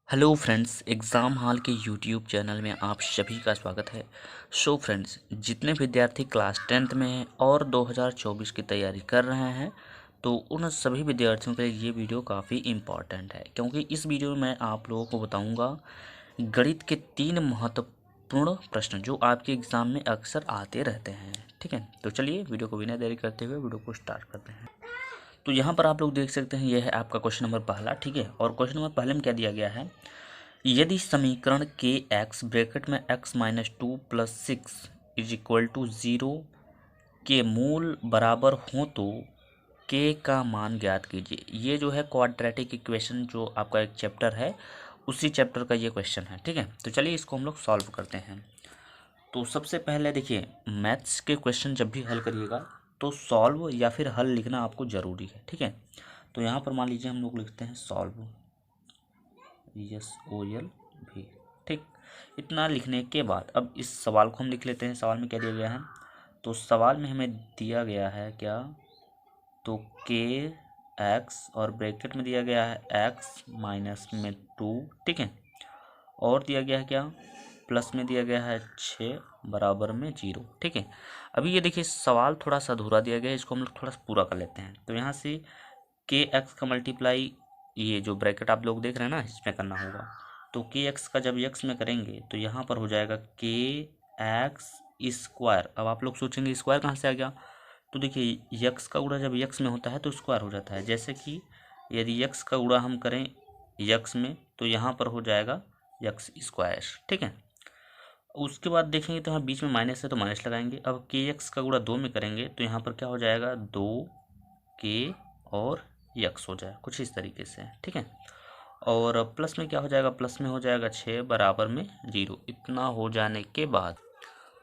Hello friends, exam hall के YouTube channel में आप सभी का स्वागत है। सो फ्रेंड्स, जितने विद्यार्थी क्लास 10th में हैं और 2024 की तैयारी कर रहे हैं तो उन सभी विद्यार्थियों के लिए ये वीडियो काफ़ी इम्पॉर्टेंट है, क्योंकि इस वीडियो में मैं आप लोगों को बताऊंगा गणित के 3 महत्वपूर्ण प्रश्न जो आपके एग्ज़ाम में अक्सर आते रहते हैं। ठीक है, तो चलिए वीडियो को बिना देरी करते हुए वीडियो को स्टार्ट करते हैं। तो यहाँ पर आप लोग देख सकते हैं, यह है आपका क्वेश्चन नंबर पहला। ठीक है, और क्वेश्चन नंबर पहले में क्या दिया गया है, यदि समीकरण के एक्स ब्रैकेट में x minus 2 + 6 is equal to 0 के मूल बराबर हो तो के का मान ज्ञात कीजिए। ये जो है क्वाड्रेटिक इक्वेशन जो आपका एक चैप्टर है, उसी चैप्टर का ये क्वेश्चन है। ठीक है, तो चलिए इसको हम लोग सॉल्व करते हैं। तो सबसे पहले देखिए, मैथ्स के क्वेश्चन जब भी हल करिएगा तो सॉल्व या फिर हल लिखना आपको ज़रूरी है। ठीक है, तो यहाँ पर मान लीजिए हम लोग लिखते हैं सॉल्व, SOL भी। ठीक, इतना लिखने के बाद अब इस सवाल को हम लिख लेते हैं। सवाल में क्या दिया गया है, तो सवाल में हमें दिया गया है क्या, तो के एक्स और ब्रैकेट में दिया गया है एक्स माइनस में 2। ठीक है, और दिया गया है क्या, प्लस में दिया गया है 6 बराबर में 0। ठीक है, अभी ये देखिए सवाल थोड़ा सा अधूरा दिया गया है, इसको हम लोग थोड़ा सा पूरा कर लेते हैं। तो यहाँ से के एक्स का मल्टीप्लाई, ये जो ब्रैकेट आप लोग देख रहे हैं ना, इसमें करना होगा। तो के एक्स का जब यक्स में करेंगे तो यहाँ पर हो जाएगा के एक्स स्क्वायर। अब आप लोग सोचेंगे स्क्वायर कहाँ से आ गया, तो देखिए यक्स का गुणा जब यक्स में होता है तो स्क्वायर हो जाता है। जैसे कि यदि यक्स का गुणा हम करें यक्स में तो यहाँ पर हो जाएगा यक्स स्क्वायर। ठीक है, उसके बाद देखेंगे तो यहाँ बीच में माइनस है तो माइनस लगाएंगे। अब के एक्स का गुणा 2 में करेंगे तो यहाँ पर क्या हो जाएगा, 2 के और यक्स हो जाए कुछ इस तरीके से। ठीक है, और प्लस में क्या हो जाएगा, प्लस में हो जाएगा 6 बराबर में 0। इतना हो जाने के बाद,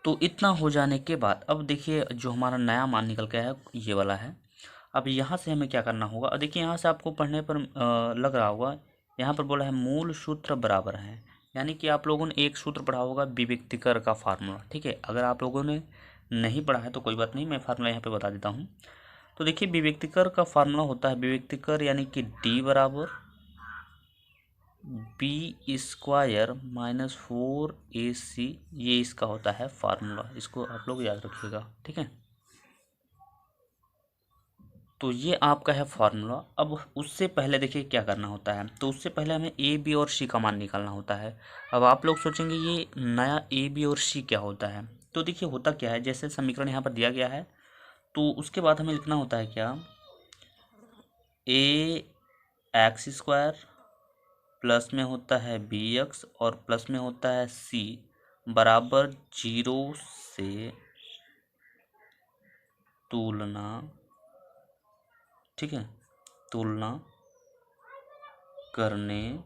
तो इतना हो जाने के बाद अब देखिए जो हमारा नया मान निकल के आया ये वाला है। अब यहाँ से हमें क्या करना होगा, अब देखिए यहाँ से आपको पढ़ने पर लग रहा होगा, यहाँ पर बोला है मूल सूत्र बराबर है, यानी कि आप लोगों ने एक सूत्र पढ़ा होगा विभक्तिकर का फार्मूला। ठीक है, अगर आप लोगों ने नहीं पढ़ा है तो कोई बात नहीं, मैं फार्मूला यहाँ पे बता देता हूँ। तो देखिए विभक्तिकर का फार्मूला होता है, विभक्तिकर यानी कि D बराबर B² माइनस 4AC, ये इसका होता है फार्मूला, इसको आप लोग याद रखिएगा। ठीक है, तो ये आपका है फार्मूला। अब उससे पहले देखिए क्या करना होता है, तो उससे पहले हमें A B और C का मान निकालना होता है। अब आप लोग सोचेंगे ये नया A B और C क्या होता है, तो देखिए होता क्या है, जैसे समीकरण यहाँ पर दिया गया है तो उसके बाद हमें लिखना होता है क्या, AX² प्लस में होता है BX और प्लस में होता है C बराबर 0 से तुलना। ठीक है, तुलना करने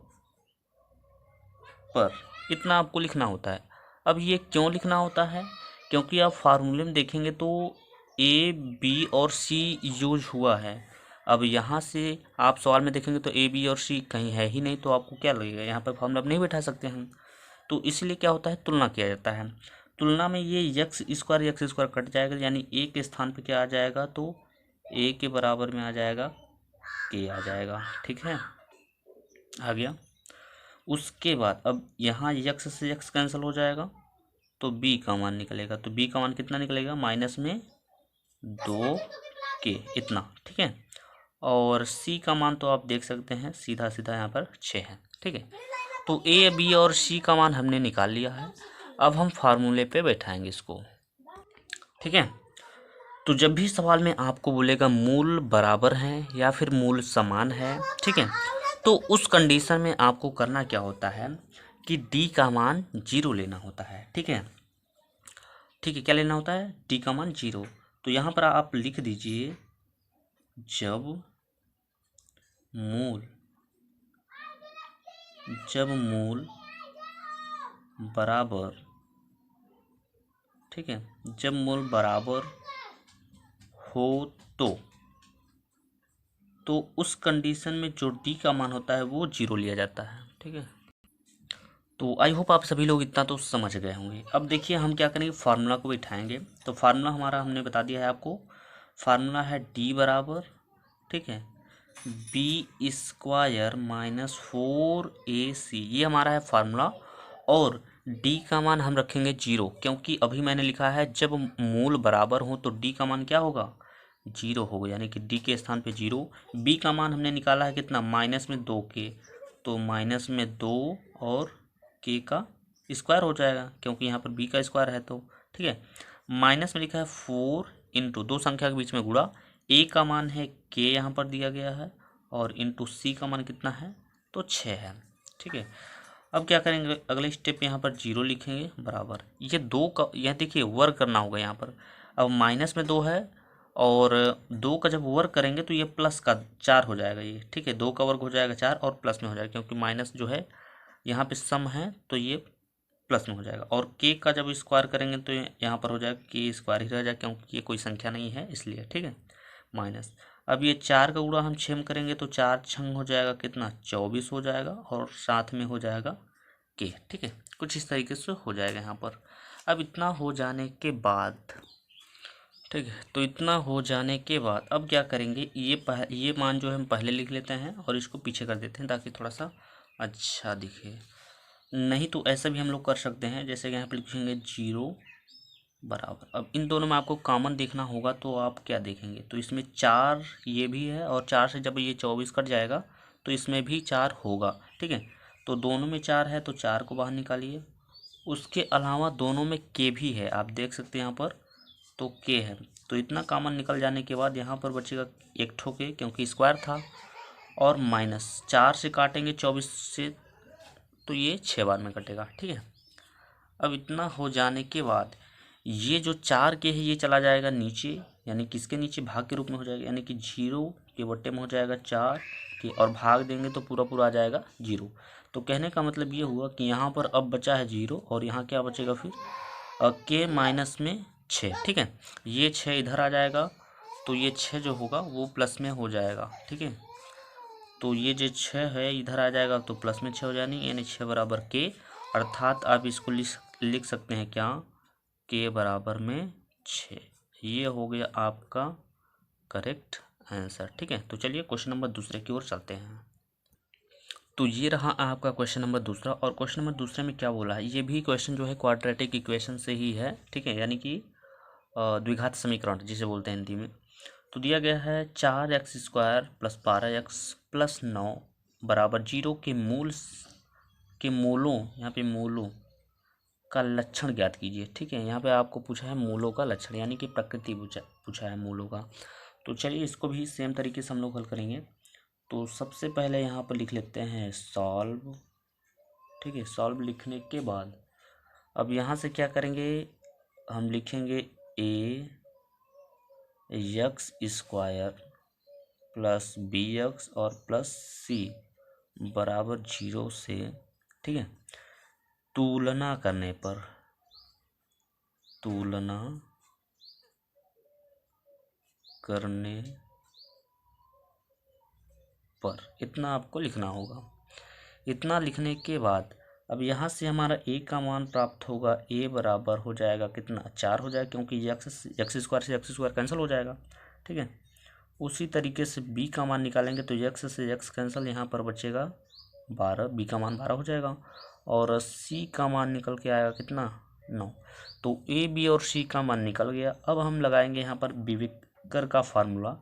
पर इतना आपको लिखना होता है। अब ये क्यों लिखना होता है, क्योंकि आप फार्मूले में देखेंगे तो A B और C यूज हुआ है। अब यहाँ से आप सवाल में देखेंगे तो A B और C कहीं है ही नहीं, तो आपको क्या लगेगा, यहाँ पर फार्मूला नहीं बैठा सकते हम, तो इसलिए क्या होता है, तुलना किया जाता है। तुलना में ये यक्स स्क्वायर कट जाएगा, यानी ए के स्थान पे क्या आ जाएगा, तो ए के बराबर में आ जाएगा के आ जाएगा। ठीक है, आ गया। उसके बाद अब यहाँ यक्स से यक्स कैंसिल हो जाएगा तो बी का मान निकलेगा, तो बी का मान कितना निकलेगा, माइनस में 2 के, इतना। ठीक है, और सी का मान तो आप देख सकते हैं सीधा सीधा यहाँ पर 6 है। ठीक है, तो ए बी और सी का मान हमने निकाल लिया है। अब हम फार्मूले पे बैठाएंगे इसको। ठीक है, तो जब भी सवाल में आपको बोलेगा मूल बराबर हैं या फिर मूल समान है, ठीक है, तो उस कंडीशन में आपको करना क्या होता है कि डी का मान 0 लेना होता है। ठीक है, ठीक है, क्या लेना होता है, डी का मान 0। तो यहाँ पर आप लिख दीजिए, जब मूल बराबर, ठीक है, जब मूल बराबर हो तो उस कंडीशन में जो डी का मान होता है वो 0 लिया जाता है। ठीक है, तो आई होप आप सभी लोग इतना तो समझ गए होंगे। अब देखिए हम क्या करेंगे, फार्मूला को बिठाएंगे। तो फार्मूला हमारा हमने बता दिया है आपको, फार्मूला है डी बराबर, ठीक है, b² माइनस 4ac, ये हमारा है फार्मूला। और d का मान हम रखेंगे 0, क्योंकि अभी मैंने लिखा है जब मूल बराबर हो तो d का मान क्या होगा, 0 होगा, यानी कि d के स्थान पे 0। b का मान हमने निकाला है कितना, -2k, तो -2 और k का स्क्वायर हो जाएगा, क्योंकि यहाँ पर b का स्क्वायर है तो ठीक है। माइनस में लिखा है 4 इंटू, दो संख्या के बीच में गुणा, a का मान है k यहाँ पर दिया गया है, और इंटू c का मान कितना है, तो 6 है। ठीक है, अब क्या करेंगे, अगले स्टेप यहाँ पर 0 लिखेंगे बराबर, ये 2 का, यह देखिए वर्ग करना होगा यहाँ पर। अब माइनस में 2 है, और 2 का जब वर्ग करेंगे तो ये प्लस का 4 हो जाएगा ये, ठीक है, 2 का वर्ग हो जाएगा 4 और प्लस में हो जाएगा, क्योंकि माइनस जो है यहाँ पे सम है तो ये प्लस में हो जाएगा। और के का जब स्क्वायर करेंगे तो यहाँ पर हो जाएगा के स्क्वायर ही रह जाएगा, क्योंकि ये कोई संख्या नहीं है इसलिए, ठीक है, माइनस। अब ये 4 का गुणा हम 6 में करेंगे तो 4 छंग हो जाएगा कितना, 24 हो जाएगा, और साथ में हो जाएगा के, ठीक है, कुछ इस तरीके से हो जाएगा यहाँ पर। अब इतना हो जाने के बाद, ठीक है, तो इतना हो जाने के बाद अब क्या करेंगे, ये मान जो है हम पहले लिख लेते हैं और इसको पीछे कर देते हैं ताकि थोड़ा सा अच्छा दिखे। नहीं तो ऐसा भी हम लोग कर सकते हैं, जैसे कि यहाँ पर लिखेंगे 0 बराबर, अब इन दोनों में आपको कॉमन देखना होगा तो आप क्या देखेंगे, तो इसमें 4 ये भी है, और 4 से जब ये 24 कट जाएगा तो इसमें भी 4 होगा, ठीक है, तो दोनों में 4 है तो 4 को बाहर निकालिए। उसके अलावा दोनों में के भी है, आप देख सकते हैं यहाँ पर, तो के है, तो इतना कॉमन निकल जाने के बाद यहाँ पर बचेगा एक ठो के, क्योंकि स्क्वायर था, और माइनस 4 से काटेंगे 24 से तो ये 6 बार में कटेगा, ठीक है। अब इतना हो जाने के बाद ये जो 4 के है ये चला जाएगा नीचे, यानी किसके नीचे, भाग के रूप में हो जाएगा, यानी कि 0 के बट्टे में हो जाएगा 4 के, और भाग देंगे तो पूरा पूरा आ जाएगा 0। तो कहने का मतलब ये हुआ कि यहाँ पर अब बचा है 0, और यहाँ क्या बचेगा फिर, के माइनस में 6, ठीक है, ये 6 इधर आ जाएगा, तो ये 6 जो होगा वो प्लस में हो जाएगा, ठीक है, तो ये जो 6 है इधर आ जाएगा तो प्लस में 6 हो जाएगा, यानी 6 बराबर के, अर्थात आप इसको लिख सकते हैं क्या, के बराबर में 6। ये हो गया आपका करेक्ट आंसर, ठीक है। तो चलिए क्वेश्चन नंबर दूसरे की ओर चलते हैं। तो ये रहा आपका क्वेश्चन नंबर दूसरा, और क्वेश्चन नंबर दूसरे में क्या बोला है, ये भी क्वेश्चन जो है क्वाड्रेटिक इक्वेशन से ही है, ठीक है, यानी कि द्विघात समीकरण जिसे बोलते हैं हिंदी में। तो दिया गया है 4x² + 12x + 9 बराबर 0 के मूलों, यहाँ पे मूलों का लक्षण ज्ञात कीजिए, ठीक है, यहाँ पे आपको पूछा है मूलों का लक्षण, यानी कि प्रकृति पूछा है मूलों का। तो चलिए इसको भी सेम तरीके से हम लोग हल करेंगे। तो सबसे पहले यहाँ पर लिख लेते हैं सॉल्व, ठीक है, सॉल्व लिखने के बाद अब यहाँ से क्या करेंगे, हम लिखेंगे ax² + bx और +c बराबर 0 से, ठीक है, तुलना करने पर इतना आपको लिखना होगा। इतना लिखने के बाद अब यहाँ से हमारा a का मान प्राप्त होगा, a बराबर हो जाएगा कितना, 4 हो जाएगा, क्योंकि x² से x² कैंसिल हो जाएगा, ठीक है। उसी तरीके से b का मान निकालेंगे तो x से x कैंसिल, यहाँ पर बचेगा 12, b का मान 12 हो जाएगा, और c का मान निकल के आएगा कितना, 9। तो a b और c का मान निकल गया। अब हम लगाएंगे यहाँ पर विविकर का फार्मूला,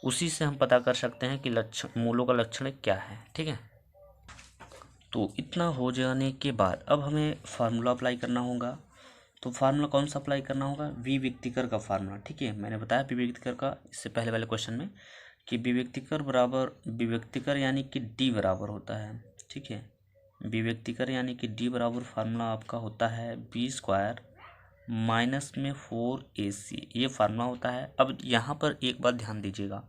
उसी से हम पता कर सकते हैं कि मूलों का लक्षण क्या है, ठीक है। तो इतना हो जाने के बाद अब हमें फार्मूला अप्लाई करना होगा। तो फार्मूला कौन सा अप्लाई करना होगा, विविक्तिकर का फार्मूला, ठीक है, मैंने बताया विविक्तिकर का इससे पहले वाले क्वेश्चन में कि विविक्तिकर यानी कि डी बराबर होता है, ठीक है, विविक्तिकर यानी कि डी बराबर फार्मूला आपका होता है b² माइनस में 4ac, ये फार्मूला होता है। अब यहाँ पर एक बात ध्यान दीजिएगा,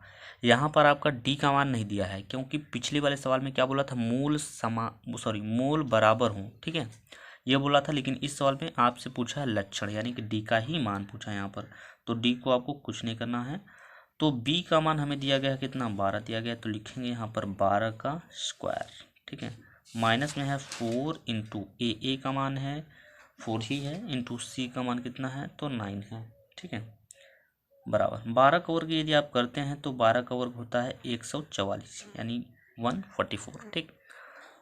यहाँ पर आपका डी का मान नहीं दिया है, क्योंकि पिछले वाले सवाल में क्या बोला था, मूल बराबर हों, ठीक है, ये बोला था, लेकिन इस सवाल में आपसे पूछा है लक्षण, यानी कि डी का ही मान पूछा है यहाँ पर, तो डी को आपको कुछ नहीं करना है। तो बी का मान हमें दिया गया है कितना, 12 दिया गया, तो लिखेंगे यहाँ पर 12 का स्क्वायर, ठीक है, माइनस में है 4 इंटू ए का मान है 4 ही है, इंटू सी का मान कितना है, तो 9 है, ठीक है। बराबर 12 का वर्ग यदि आप करते हैं तो 12 का वर्ग होता है 144 यानी 144। ठीक,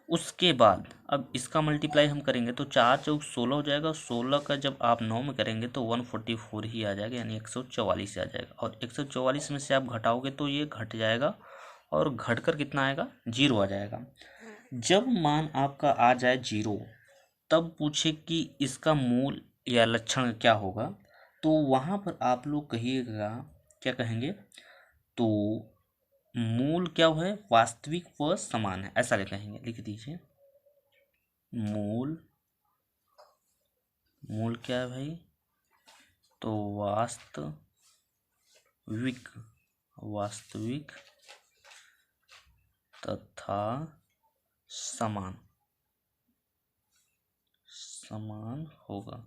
उसके बाद अब इसका मल्टीप्लाई हम करेंगे तो 4 चौक 16 हो जाएगा। 16 का जब आप 9 में करेंगे तो 144 ही आ जाएगा यानी 144 आ जाएगा। और 144 में से आप घटाओगे तो ये घट जाएगा और घटकर कितना आएगा, 0 आ जाएगा। जब मान आपका आ जाए 0 तब पूछे कि इसका मूल या लक्षण क्या होगा, तो वहाँ पर आप लोग कहिएगा, क्या कहेंगे, तो मूल क्या है, वास्तविक व समान है, ऐसा कहेंगे। लिख दीजिए मूल, मूल क्या है भाई, तो वास्तविक, वास्तविक तथा समान, समान होगा।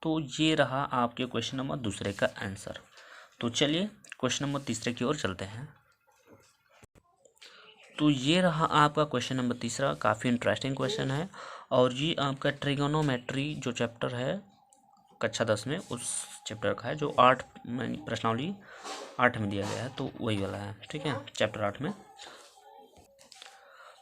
तो ये रहा आपके क्वेश्चन नंबर दूसरे का आंसर। तो चलिए क्वेश्चन नंबर तीसरे की ओर चलते हैं। तो ये रहा आपका क्वेश्चन नंबर तीसरा, काफ़ी इंटरेस्टिंग क्वेश्चन है और ये आपका ट्रिगोनोमेट्री जो चैप्टर है कक्षा 10 में, उस चैप्टर का है जो 8 में प्रश्नावली 8 में दिया गया है, तो वही वाला है। ठीक है, चैप्टर 8 में।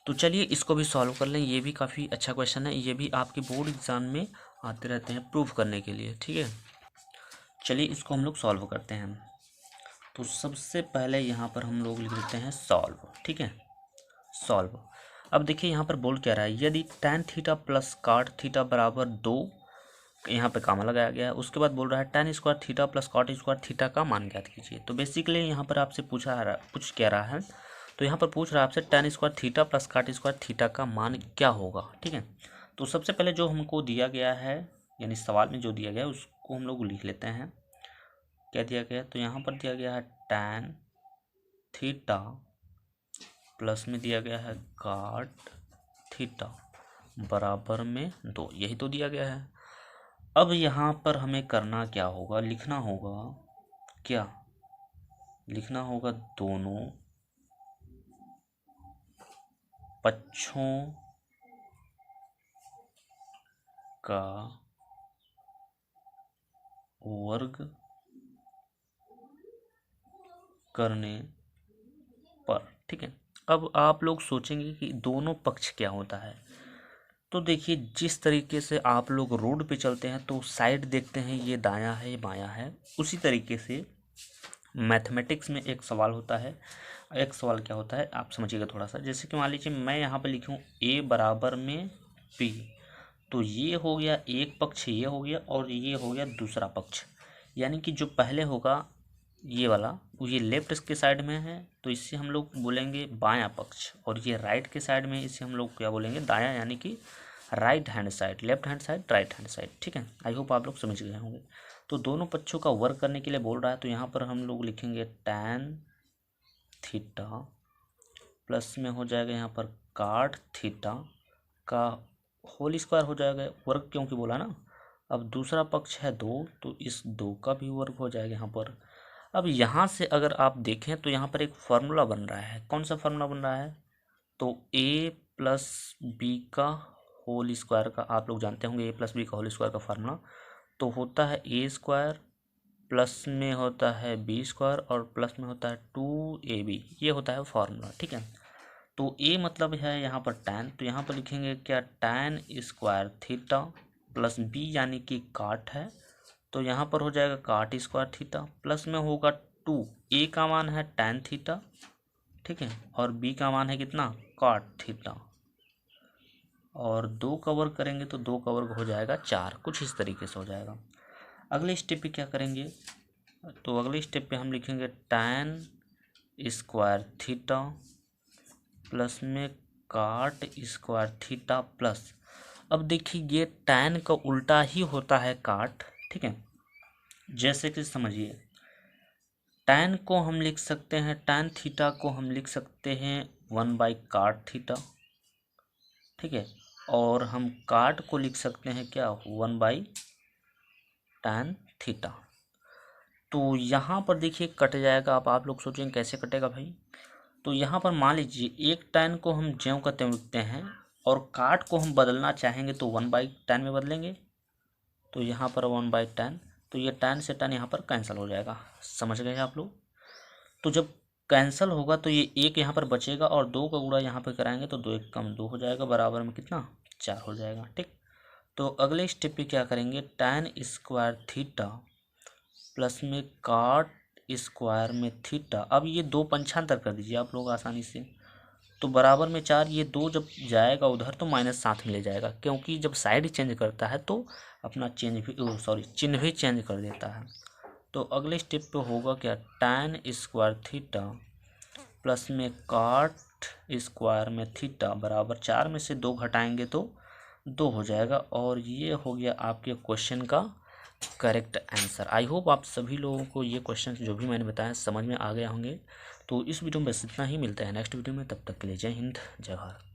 तो चलिए इसको भी सॉल्व कर लें। ये भी काफ़ी अच्छा क्वेश्चन है, ये भी आपके बोर्ड एग्जाम में आते रहते हैं प्रूफ करने के लिए। ठीक है, चलिए इसको हम लोग सॉल्व करते हैं। तो सबसे पहले यहाँ पर हम लोग लिख देते हैं सॉल्व। ठीक है, सॉल्व। अब देखिए यहाँ पर बोल क्या रहा है, यदि tan theta plus cot theta बराबर 2, यहाँ पे कामा लगाया गया है। उसके बाद बोल रहा है tan square theta plus cot square theta का मान ज्ञात कीजिए। तो बेसिकली यहाँ पर आपसे पूछ क्या रहा है, तो यहाँ पर पूछ रहा है आपसे tan square theta plus cot square theta का मान क्या होगा। ठीक है, तो सबसे पहले जो हमको दिया गया है, यानी सवाल में जो दिया गया है उसको हम लोग लिख लेते हैं। क्या दिया गया, तो यहाँ पर दिया गया है tan थीटा प्लस में दिया गया है cot थीटा बराबर में 2, यही तो दिया गया है। अब यहाँ पर हमें करना क्या होगा, लिखना होगा, क्या लिखना होगा, दोनों पक्षों का वर्ग करने पर। ठीक है, अब आप लोग सोचेंगे कि दोनों पक्ष क्या होता है। तो देखिए जिस तरीके से आप लोग रोड पे चलते हैं तो साइड देखते हैं, ये दायां है ये बायां है, उसी तरीके से मैथमेटिक्स में एक सवाल होता है। एक सवाल क्या होता है आप समझिएगा थोड़ा सा। जैसे कि मान लीजिए मैं यहाँ पे लिखूँ a बराबर में b, तो ये हो गया एक पक्ष, ये हो गया, और ये हो गया दूसरा पक्ष। यानी कि जो पहले होगा ये वाला, वो ये लेफ्ट के साइड में है तो इससे हम लोग बोलेंगे बायां पक्ष, और ये राइट के साइड में इसे हम लोग क्या बोलेंगे, दायां, यानी कि right hand side, left hand side, right hand side. ठीक है, आई होप आप लोग समझ गए होंगे। तो दोनों पक्षों का वर्ग करने के लिए बोल रहा है, तो यहाँ पर हम लोग लिखेंगे tan थीटा प्लस में हो जाएगा यहाँ पर cot थीटा का होल स्क्वायर हो जाएगा, वर्ग क्योंकि बोला ना। अब दूसरा पक्ष है 2, तो इस 2 का भी वर्ग हो जाएगा यहाँ पर। अब यहाँ से अगर आप देखें तो यहाँ पर एक फार्मूला बन रहा है। कौन सा फार्मूला बन रहा है, तो a प्लस बी का होल स्क्वायर का, आप लोग जानते होंगे a प्लस बी का होल स्क्वायर का फार्मूला तो होता है a स्क्वायर प्लस में होता है बी स्क्वायर और प्लस में होता है 2ab, ये होता है फार्मूला। ठीक है, तो a मतलब है यहाँ पर tan, तो यहाँ पर लिखेंगे क्या, tan square theta plus b यानी कि cot है, तो यहाँ पर हो जाएगा cot स्क्वायर थीटा प्लस में होगा 2, a का मान है tan थीटा, ठीक है, और b का मान है कितना, cot थीटा, और 2 का वर्ग करेंगे तो 2 का वर्ग हो जाएगा 4, कुछ इस तरीके से हो जाएगा। अगले स्टेप पे क्या करेंगे, तो अगले स्टेप पे हम लिखेंगे tan स्क्वायर थीटा प्लस में cot स्क्वायर थीटा प्लस, अब देखिए ये tan का उल्टा ही होता है cot। ठीक है, जैसे कि समझिए tan को हम लिख सकते हैं, tan थीटा को हम लिख सकते हैं 1/cot थीटा। ठीक है, और हम cot को लिख सकते हैं क्या, 1/tan थीटा। तो यहाँ पर देखिए कट जाएगा। अब आप लोग सोचेंगे कैसे कटेगा भाई, तो यहाँ पर मान लीजिए एक tan को हम ज्यों का त्यों लिखते हैं और cot को हम बदलना चाहेंगे तो 1/tan में बदलेंगे। तो यहाँ पर 1/10, तो ये 10 से 10 यहाँ पर कैंसिल हो जाएगा। समझ गए आप लोग। तो जब कैंसिल होगा तो ये एक यहाँ पर बचेगा और 2 का गुणा यहाँ पर कराएंगे तो 2 एक कम 2 हो जाएगा, बराबर में कितना 4 हो जाएगा। ठीक, तो अगले स्टेप पे क्या करेंगे, tan स्क्वायर थीटा प्लस में cot स्क्वायर में थीटा। अब ये 2 पंचांतर कर दीजिए आप लोग आसानी से, तो बराबर में 4, ये 2 जब जाएगा उधर तो -7 में ले जाएगा, क्योंकि जब साइड चेंज करता है तो अपना चिन्ह भी चेंज कर देता है। तो अगले स्टेप पे होगा क्या, tan स्क्वायर थीटा प्लस में cot स्क्वायर में थीटा बराबर 4 में से 2 घटाएंगे तो 2 हो जाएगा। और ये हो गया आपके क्वेश्चन का करेक्ट आंसर। आई होप आप सभी लोगों को ये क्वेश्चन जो भी मैंने बताया समझ में आ गए होंगे। तो इस वीडियो में बस इतना ही, मिलता है नेक्स्ट वीडियो में, तब तक के लिए जय हिंद जय भारत।